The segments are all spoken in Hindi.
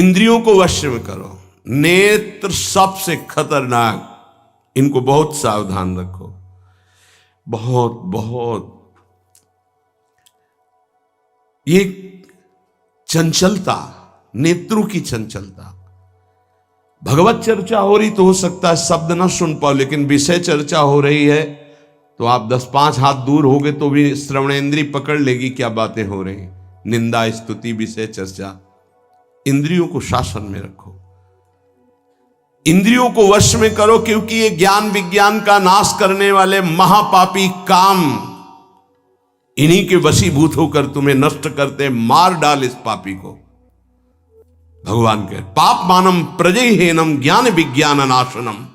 इंद्रियों को वश में करो। नेत्र सबसे खतरनाक, इनको बहुत सावधान रखो। बहुत बहुत ये चंचलता, नेत्रों की चंचलता। भगवत चर्चा हो रही तो हो सकता है शब्द ना सुन पाओ, लेकिन विषय चर्चा हो रही है तो आप 10-5 हाथ दूर होगे तो भी श्रवणेंद्री पकड़ लेगी क्या बातें हो रही। निंदा, स्तुति, विषय चर्चा। इंद्रियों को शासन में रखो, इंद्रियों को वश में करो, क्योंकि ये ज्ञान विज्ञान का नाश करने वाले महापापी काम इन्हीं के वशीभूत होकर तुम्हें नष्ट करते। मार डाल इस पापी को। भगवान कह पाप मानम प्रजहेनम ज्ञान विज्ञान नाशनम,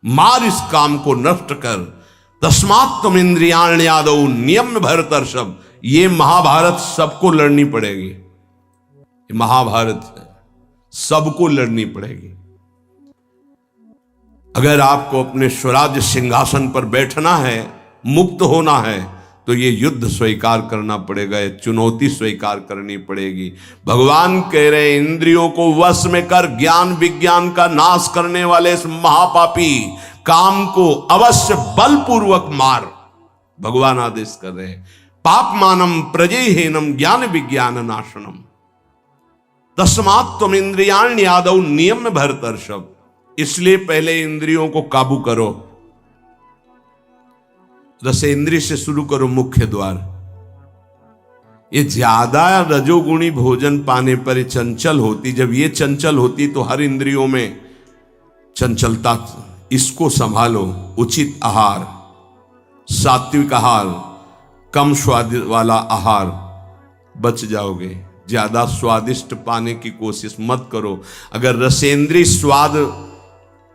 मार इस काम को नष्ट कर। तस्मात् तुम इंद्रियाण्यादौ नियम भरतर्षभ। ये महाभारत सबको लड़नी पड़ेगी, ये महाभारत है, सबको लड़नी पड़ेगी। अगर आपको अपने स्वराज्य सिंहासन पर बैठना है, मुक्त होना है, तो ये युद्ध स्वीकार करना पड़ेगा, ये चुनौती स्वीकार करनी पड़ेगी। भगवान कह रहे इंद्रियों को वश में कर, ज्ञान विज्ञान का नाश करने वाले इस महापापी काम को अवश्य बलपूर्वक मार। भगवान आदेश कर रहे हैं पाप मानम प्रजहेनम ज्ञान विज्ञान नाशनम, तस्मात् तुम इंद्रियाण्यादौ नियम भरतर्षभ। इसलिए पहले इंद्रियों को काबू करो। रसेंद्रिय से शुरू करो, मुख्य द्वार। ये ज्यादा रजोगुणी भोजन पाने पर चंचल होती। जब ये चंचल होती तो हर इंद्रियों में चंचलता। इसको संभालो। उचित आहार, सात्विक आहार, कम स्वाद वाला आहार, बच जाओगे। ज्यादा स्वादिष्ट पाने की कोशिश मत करो। अगर रसेंद्रिय स्वाद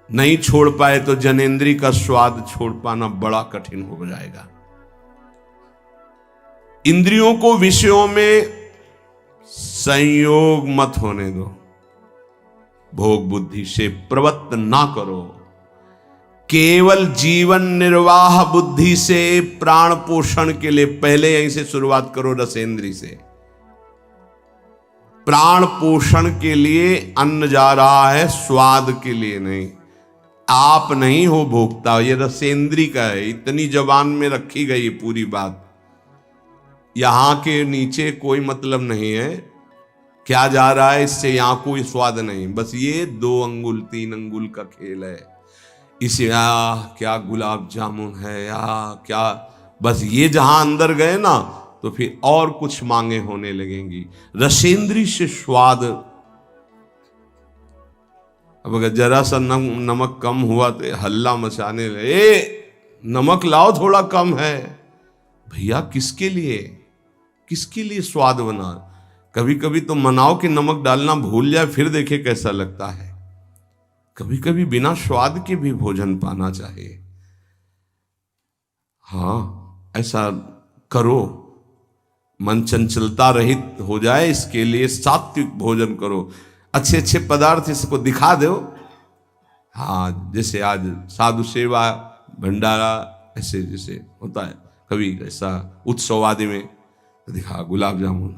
नहीं छोड़ पाए तो जनेंद्री का स्वाद छोड़ पाना बड़ा कठिन हो जाएगा। इंद्रियों को विषयों में संयोग मत होने दो। भोग बुद्धि से प्रवृत्त ना करो। केवल जीवन निर्वाह बुद्धि से प्राण पोषण के लिए पहले यहीं से शुरुआत करो, रसेंद्री से। प्राण पोषण के लिए अन्न जा रहा है, स्वाद के लिए नहीं। आप नहीं हो भोक्ता, ये रसेंद्री का है। इतनी जबान में रखी गई पूरी बात। यहां के नीचे कोई मतलब नहीं है क्या जा रहा है, इससे यहां कोई स्वाद नहीं। बस ये 2 अंगुल 3 अंगुल का खेल है। इसे क्या गुलाब जामुन है या क्या, बस ये जहां अंदर गए ना तो फिर और कुछ मांगे होने लगेंगी। रसेंद्री से स्वाद। अब अगर जरा सा नमक कम हुआ तो हल्ला मचाने लगे, नमक लाओ थोड़ा कम है। भैया किसके लिए, किसके लिए स्वाद बना। कभी कभी तो मनाओ कि नमक डालना भूल जाए, फिर देखे कैसा लगता है। कभी कभी बिना स्वाद के भी भोजन पाना चाहिए। हाँ, ऐसा करो। मन चंचलता रहित हो जाए, इसके लिए सात्विक भोजन करो। अच्छे अच्छे पदार्थ इसको दिखा दो। हाँ, जैसे आज साधु सेवा भंडारा ऐसे जैसे होता है, कभी ऐसा उत्सव आदि में तो दिखा गुलाब जामुन।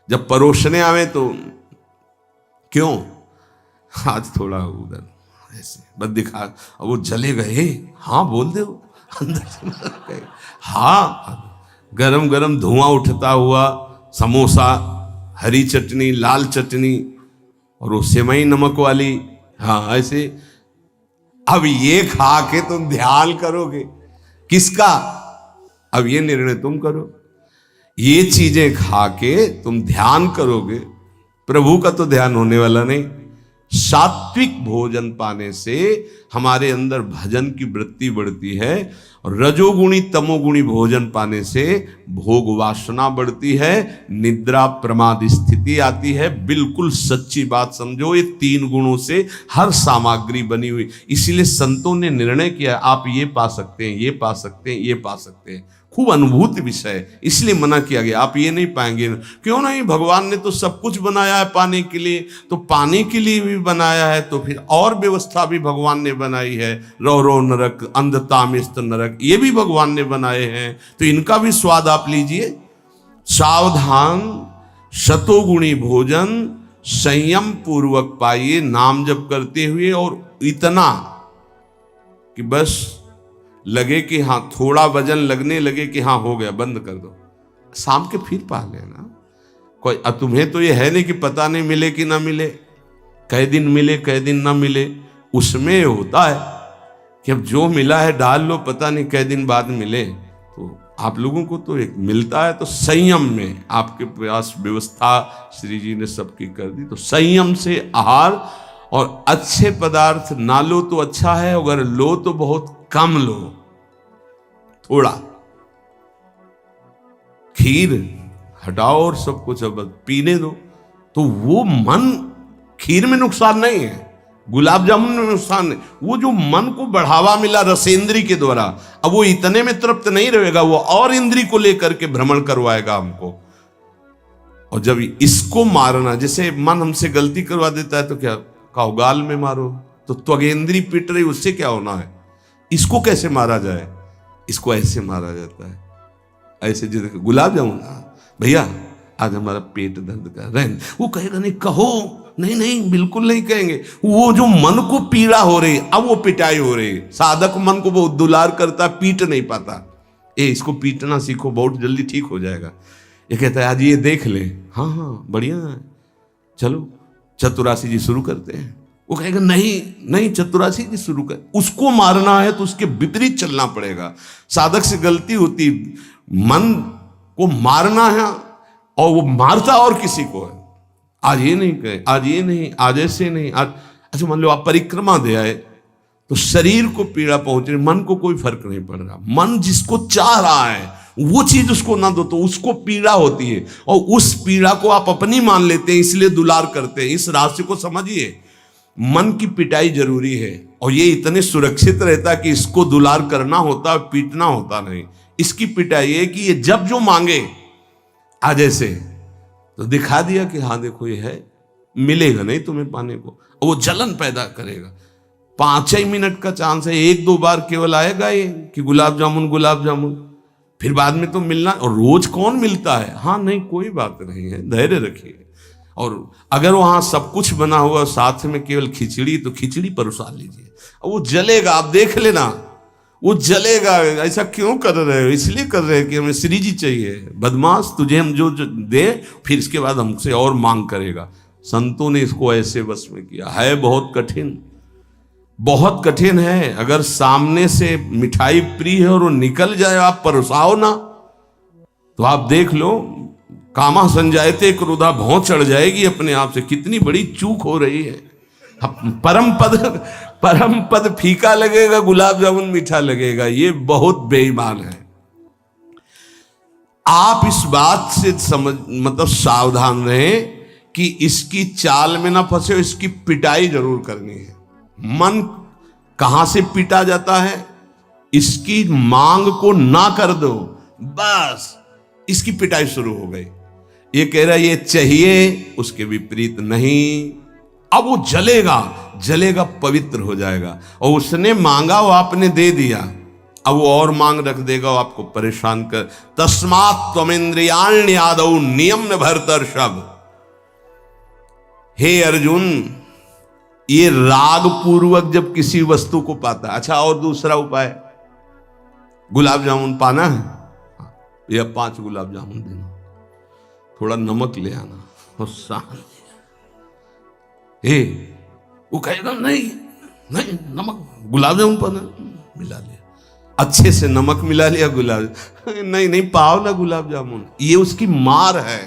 जब परोसने आवे तो क्यों आज थोड़ा उधर ऐसे बस दिखा, और वो चले गए। हाँ बोल दो अंदर से। हाँ, गरम गरम धुआं उठता हुआ समोसा, हरी चटनी, लाल चटनी और वो सेवई नमक वाली। हाँ ऐसे। अब ये खा के तुम ध्यान करोगे किसका, अब ये निर्णय तुम करो। ये चीजें खा के तुम ध्यान करोगे, प्रभु का तो ध्यान होने वाला नहीं। सात्विक भोजन पाने से हमारे अंदर भजन की वृत्ति बढ़ती है, और रजोगुणी तमोगुणी भोजन पाने से भोग वासना बढ़ती है, निद्रा प्रमाद स्थिति आती है। बिल्कुल सच्ची बात समझो, ये 3 गुणों से हर सामग्री बनी हुई। इसीलिए संतों ने निर्णय किया आप ये पा सकते हैं, ये पा सकते हैं, ये पा सकते हैं। खूब अनुभूति विषय, इसलिए मना किया गया आप ये नहीं पाएंगे। क्यों नहीं, भगवान ने तो सब कुछ बनाया है पाने के लिए, तो पाने के लिए भी बनाया है, तो फिर और व्यवस्था भी भगवान ने बनाई है। रो रो नरक, अंधतामिस्त नरक, ये भी भगवान ने बनाए हैं, तो इनका भी स्वाद आप लीजिए। सावधान, शतोगुणी भोजन, संयम पूर्वक पाइए नाम जप करते हुए, और इतना कि बस लगे कि हाँ, थोड़ा वजन लगने लगे कि हाँ हो गया, बंद कर दो, शाम के फिर पा लेना। कोई तुम्हें तो ये है नहीं कि पता नहीं मिले कि ना मिले, कई दिन मिले कई दिन ना मिले। उसमें होता है कि अब जो मिला है डाल लो, पता नहीं कई दिन बाद मिले। तो आप लोगों को तो एक मिलता है, तो संयम में आपके प्रयास व्यवस्था श्री जी ने सबकी कर दी। तो संयम से आहार, और अच्छे पदार्थ ना लो तो अच्छा है, अगर लो तो बहुत कम लो, थोड़ा। खीर हटाओ और सब कुछ अब पीने दो, तो वो मन, खीर में नुकसान नहीं है, गुलाब जामुन में नुकसान नहीं, वो जो मन को बढ़ावा मिला रसेंद्री के द्वारा, अब वो इतने में तृप्त नहीं रहेगा, वो और इंद्री को लेकर के भ्रमण करवाएगा हमको। और जब इसको मारना, जैसे मन हमसे गलती करवा देता है तो क्या कहो, गाल में मारो, तो त्वगेंद्री पिट रही, उससे क्या होना है। इसको कैसे मारा जाए, इसको ऐसे मारा जाता है, ऐसे। जैसे गुलाब जामुन, भैया आज हमारा पेट दर्द कर रहा है, वो कहेगा नहीं, कहो, नहीं नहीं बिल्कुल नहीं कहेंगे। वो जो मन को पीड़ा हो रही, अब वो पिटाई हो रही। साधक मन को बहुत दुलार करता, पीट नहीं पाता। इसको पीटना सीखो, बहुत जल्दी ठीक हो जाएगा। ये कहता है आज ये देख ले, हाँ हाँ बढ़िया है, चलो चतुरासी जी शुरू करते हैं। वो कहेगा नहीं नहीं चतुरासी जी शुरू कर। उसको मारना है तो उसके विपरीत चलना पड़ेगा। साधक से गलती होती, मन को मारना है, और वो मारता और किसी को है। आज ये नहीं कहे, आज ये नहीं, आज ऐसे नहीं, आज अच्छा मान लो आप परिक्रमा दे आए, तो शरीर को पीड़ा पहुंच रही, मन को कोई फर्क नहीं पड़ रहा। मन जिसको चाह रहा है वो चीज उसको ना दो तो उसको पीड़ा होती है, और उस पीड़ा को आप अपनी मान लेते हैं, इसलिए दुलार करते हैं। इस रहस्य को समझिए, मन की पिटाई जरूरी है, और ये इतने सुरक्षित रहता है कि इसको दुलार करना होता है, पीटना होता नहीं। इसकी पिटाई है कि ये जब जो मांगे आज ऐसे, तो दिखा दिया कि हाँ देखो ये है, मिलेगा नहीं तुम्हें पाने को, और वो जलन पैदा करेगा। 5 ही मिनट का चांस है, 1-2 बार केवल आएगा ये कि गुलाब जामुन गुलाब जामुन, फिर बाद में तो मिलना। और रोज कौन मिलता है, हाँ नहीं कोई बात नहीं है, धैर्य रखिए। और अगर वहां सब कुछ बना हुआ साथ में केवल खिचड़ी, तो खिचड़ी परोसा लीजिए, और वो जलेगा, आप देख लेना वो जलेगा। ऐसा क्यों कर रहे हो, इसलिए कर रहे हैं कि हमें श्री जी चाहिए। बदमाश, तुझे हम जो दे, फिर इसके बाद हमसे और मांग करेगा। संतों ने इसको ऐसे बस में किया है। बहुत कठिन, बहुत कठिन है। अगर सामने से मिठाई प्रिय है और वो निकल जाए, आप परोसाओ ना, तो आप देख लो, कामा संजायते क्रोधा, भौं चढ़ जाएगी अपने आप से। कितनी बड़ी चूक हो रही है। परम पद फीका लगेगा, गुलाब जामुन मीठा लगेगा, ये बहुत बेईमान है। आप इस बात से समझ, मतलब सावधान रहें कि इसकी चाल में ना फंसे, इसकी पिटाई जरूर करनी है। मन कहां से पीटा जाता है, इसकी मांग को ना कर दो, बस इसकी पिटाई शुरू हो गई। ये कह रहा है ये चाहिए, उसके विपरीत नहीं। अब वो जलेगा, जलेगा, पवित्र हो जाएगा। और उसने मांगा, वो आपने दे दिया, अब वो और मांग रख देगा, वो आपको परेशान कर। तस्मात् त्वमिन्द्रियाण्यादौ नियम्य भरतर्षभ। हे अर्जुन, ये राग पूर्वक जब किसी वस्तु को पाता है। अच्छा, और दूसरा उपाय, गुलाब जामुन पाना है, या 5 गुलाब जामुन देना, थोड़ा नमक ले आना, और शांति। वो कहेगा नहीं नहीं, नमक, गुलाब जामुन पाना, मिला लिया, अच्छे से नमक मिला लिया, गुलाब, नहीं नहीं पाओ ना गुलाब जामुन। ये उसकी मार है।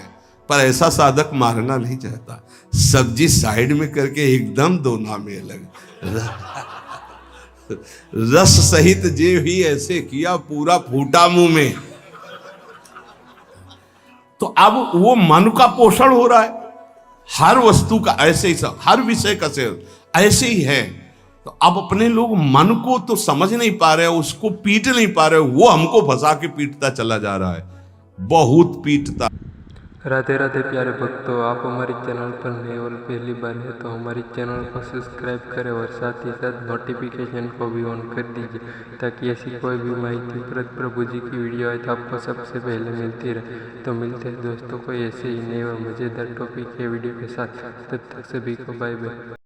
पर ऐसा साधक मारना नहीं चाहता। सब्जी साइड में करके एकदम दोना में अलग, रस सहित जे ही ऐसे किया, पूरा फूटा मुंह में। तो अब वो मन का पोषण हो रहा है। हर वस्तु का ऐसे ही, सब हर विषय का सेवन ऐसे ही है। तो अब अपने लोग मन को तो समझ नहीं पा रहे, उसको पीट नहीं पा रहे, वो हमको फंसा के पीटता चला जा रहा है, बहुत पीटता। राधे राधे प्यारे भक्तों, आप हमारे चैनल पर नए और पहली बार है तो हमारे चैनल को सब्सक्राइब करें और साथ ही साथ नोटिफिकेशन को भी ऑन कर दीजिए ताकि ऐसी कोई भी माहिती प्रभु जी की वीडियो आए तो आपको सबसे पहले मिलती रहे। तो मिलते हैं दोस्तों को ऐसे ही नए और मज़ेदार टॉपिक के वीडियो के साथ। तब तक सभी को बाय बाय।